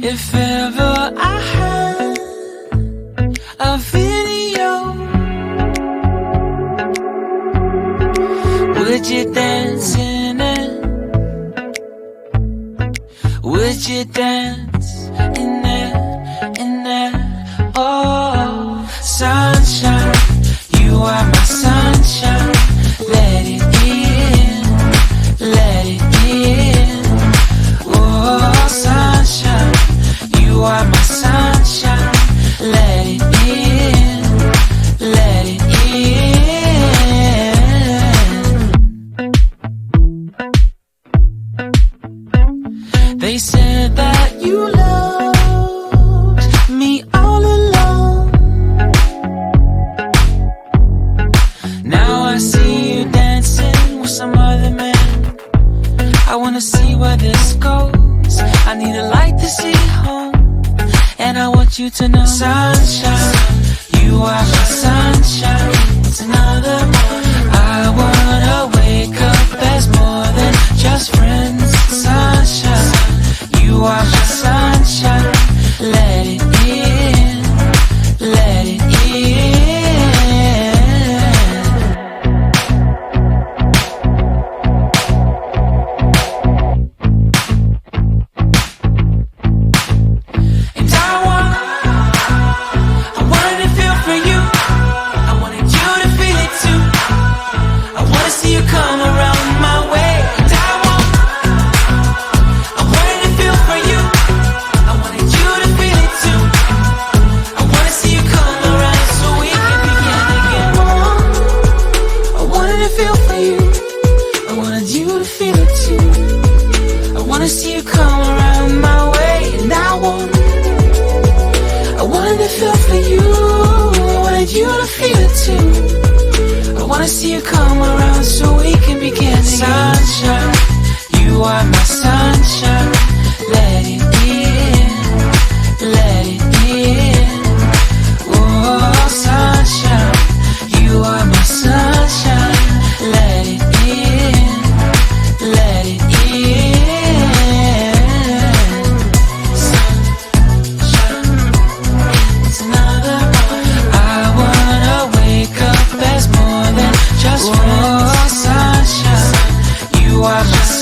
If ever I had a video, would you dance in it? Would you dance in it, in it? Oh, sunshine, you are my sunshine. Let it in, let it in. Oh, sunshine, you are my sunshine. Let it in, let it in. They said that you loved me all along. Now I see you dancing with some other man. I wanna see where this goes. I need a light to see home, and I want you to know, sunshine, you are my sunshine. It's another morning. I wanna wake up as more than just friends. Sunshine, you are my sunshine. Let it in, let it in. Sunshine, you are my sunshine. Let it in, let it in. Oh, sunshine, you are my sunshine. Let it in, let it in. Sunshine, it's another morning. I wanna wake up as more than just friends. Oh, sunshine, you are my sunshine.